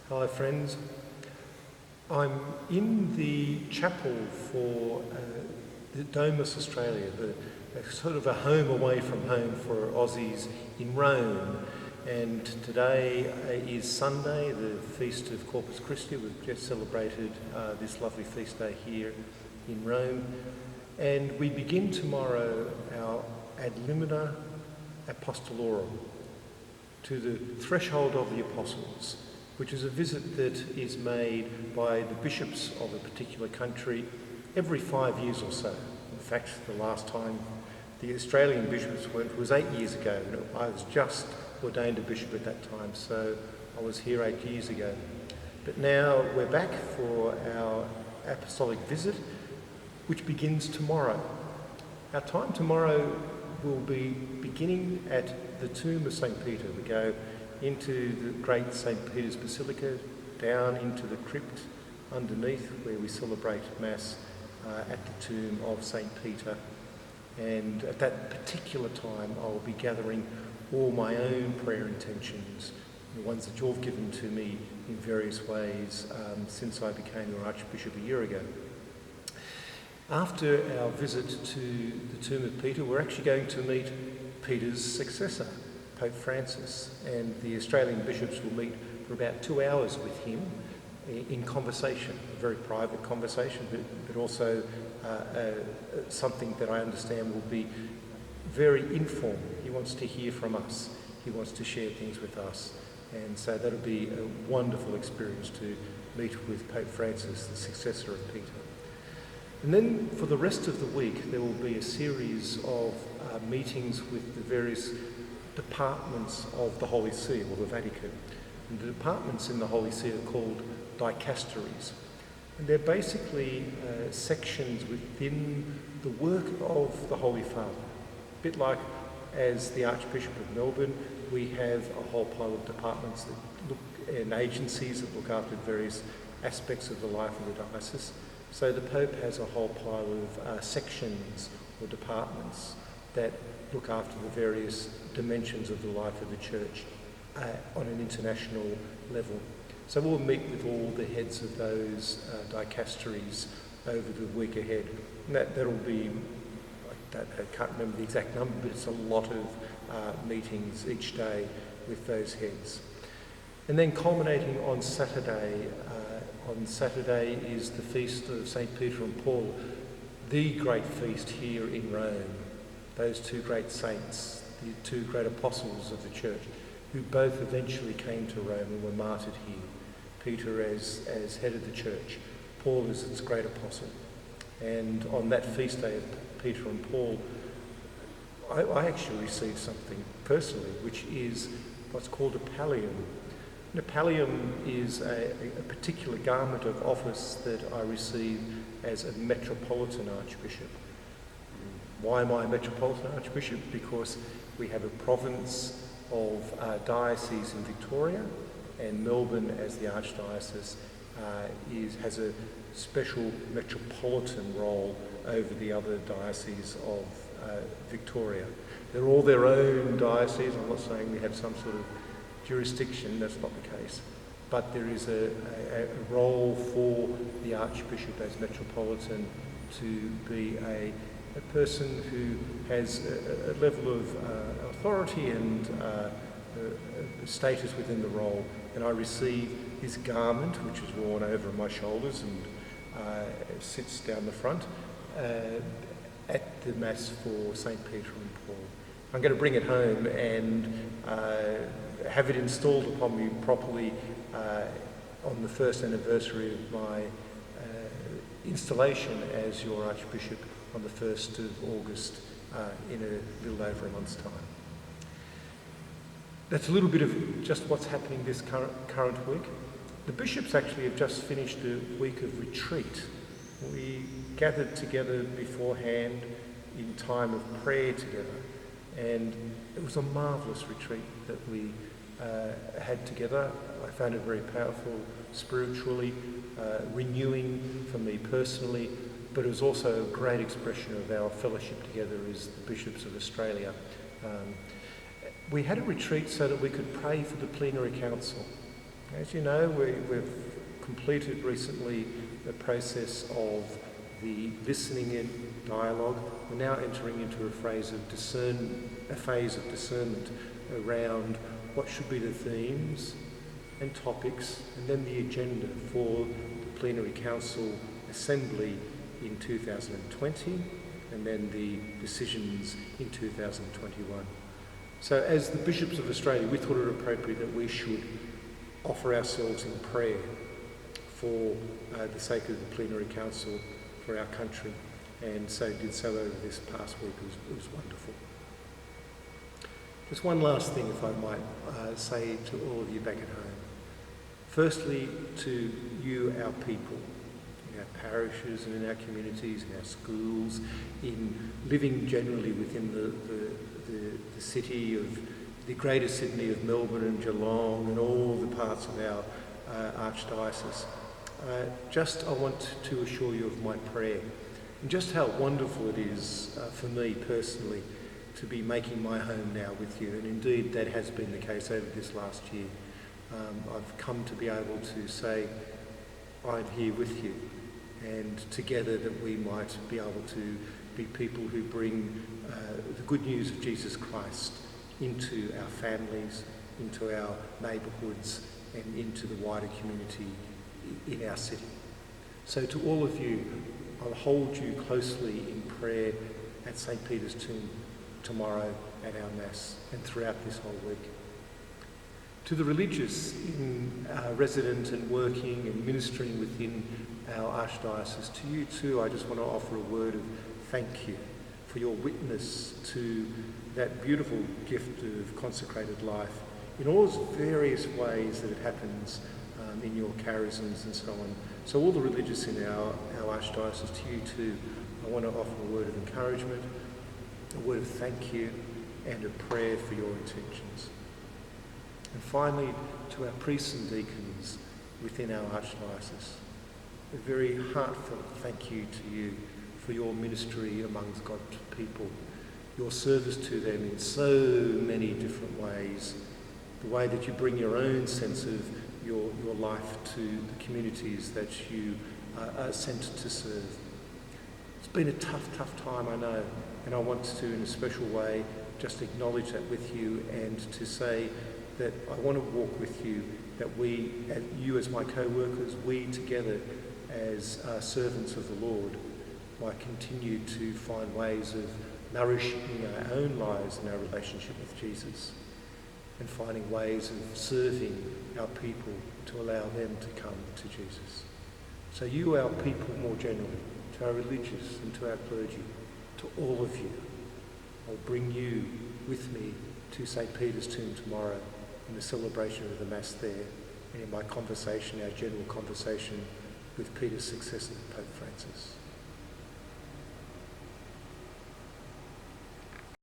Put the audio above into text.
Hi friends, I'm in the chapel for the Domus Australia, sort of a home away from home for Aussies in Rome. And today is Sunday, the feast of Corpus Christi. We've just celebrated this lovely feast day here in Rome. And we begin tomorrow our Ad Limina Apostolorum, to the threshold of the apostles, which is a visit that is made by the bishops of a particular country every 5 years or so. In fact, the last time the Australian bishops went was 8 years ago. I was just ordained a bishop at that time, so I was here 8 years ago. But now we're back for our apostolic visit, which begins tomorrow. Our time tomorrow will be beginning at the tomb of St. Peter. We go into the great St. Peter's Basilica, down into the crypt underneath where we celebrate Mass at the tomb of St. Peter. And at that particular time I will be gathering all my own prayer intentions, the ones that you've given to me in various ways since I became your Archbishop a year ago. After our visit to the tomb of Peter, we're actually going to meet Peter's successor, Pope Francis, and the Australian bishops will meet for about 2 hours with him in conversation, a very private conversation, but also something that I understand will be very informal. He wants to hear from us, he wants to share things with us, and so that'll be a wonderful experience to meet with Pope Francis, the successor of Peter. And then for the rest of the week there will be a series of meetings with the various departments of the Holy See, or the Vatican. And the departments in the Holy See are called dicasteries. And they're basically sections within the work of the Holy Father. A bit like as the Archbishop of Melbourne, we have a whole pile of departments that look, and agencies that look after various aspects of the life of the diocese. So the Pope has a whole pile of sections or departments that look after the various dimensions of the life of the Church on an international level. So we'll meet with all the heads of those dicasteries over the week ahead. And that'll be, I can't remember the exact number, but it's a lot of meetings each day with those heads. And then culminating on Saturday is the feast of St. Peter and Paul, the great feast here in Rome. Those two great saints, the two great apostles of the Church, who both eventually came to Rome and were martyred here. Peter as head of the Church, Paul as its great apostle. And on that feast day of Peter and Paul, I actually received something personally, which is what's called a pallium. And a pallium is a particular garment of office that I received as a Metropolitan Archbishop. Why am I a Metropolitan Archbishop? Because we have a province of diocese in Victoria, and Melbourne, as the Archdiocese, has a special metropolitan role over the other dioceses of Victoria. They're all their own dioceses. I'm not saying we have some sort of jurisdiction, that's not the case. But there is a role for the Archbishop as Metropolitan to be a person who has a level of authority and status within the role. And I receive his garment, which is worn over my shoulders and sits down the front, at the Mass for St. Peter and Paul. I'm going to bring it home and have it installed upon me properly on the first anniversary of my installation as your Archbishop on the 1st of August in a little over a month's time. That's a little bit of just what's happening this current week. The bishops actually have just finished a week of retreat. We gathered together beforehand in time of prayer together, and it was a marvellous retreat that we had together. I found it very powerful spiritually, renewing for me personally, but it was also a great expression of our fellowship together as the bishops of Australia. We had a retreat so that we could pray for the plenary council. As you know, we've completed recently the process of the listening in dialogue. We're now entering into a phase of discernment around what should be the themes and topics, and then the agenda for the Plenary Council Assembly in 2020, and then the decisions in 2021. So as the Bishops of Australia, we thought it appropriate that we should offer ourselves in prayer for the sake of the Plenary Council for our country, and so did so over this past week. It was wonderful. Just one last thing, if I might say to all of you back at home. Firstly, to you, our people, in our parishes and in our communities, in our schools, in living generally within the city of the Greater Sydney, of Melbourne and Geelong and all the parts of our Archdiocese. I want to assure you of my prayer and just how wonderful it is for me personally to be making my home now with you, and indeed that has been the case over this last year. I've come to be able to say, I'm here with you, and together that we might be able to be people who bring the good news of Jesus Christ into our families, into our neighbourhoods, and into the wider community in our city. So to all of you, I'll hold you closely in prayer at St. Peter's Tomb tomorrow at our Mass and throughout this whole week. To the religious resident and working and ministering within our Archdiocese, to you too, I just want to offer a word of thank you for your witness to that beautiful gift of consecrated life in all its various ways that it happens in your charisms and so on. So all the religious in our Archdiocese, to you too, I want to offer a word of encouragement, a word of thank you, and a prayer for your intentions. And finally, to our priests and deacons within our Archdiocese, a very heartfelt thank you to you for your ministry amongst God's people, your service to them in so many different ways, the way that you bring your own sense of your life to the communities that you are sent to serve. It's been a tough time, I know, and I want to, in a special way, just acknowledge that with you and to say that I want to walk with you, that we, you as my co-workers, we together as servants of the Lord, might continue to find ways of nourishing our own lives and our relationship with Jesus, and finding ways of serving our people to allow them to come to Jesus. So you, our people more generally, to our religious and to our clergy, to all of you, I'll bring you with me to St. Peter's Tomb tomorrow in the celebration of the Mass there, and in my conversation, our general conversation with Peter's successor, Pope Francis.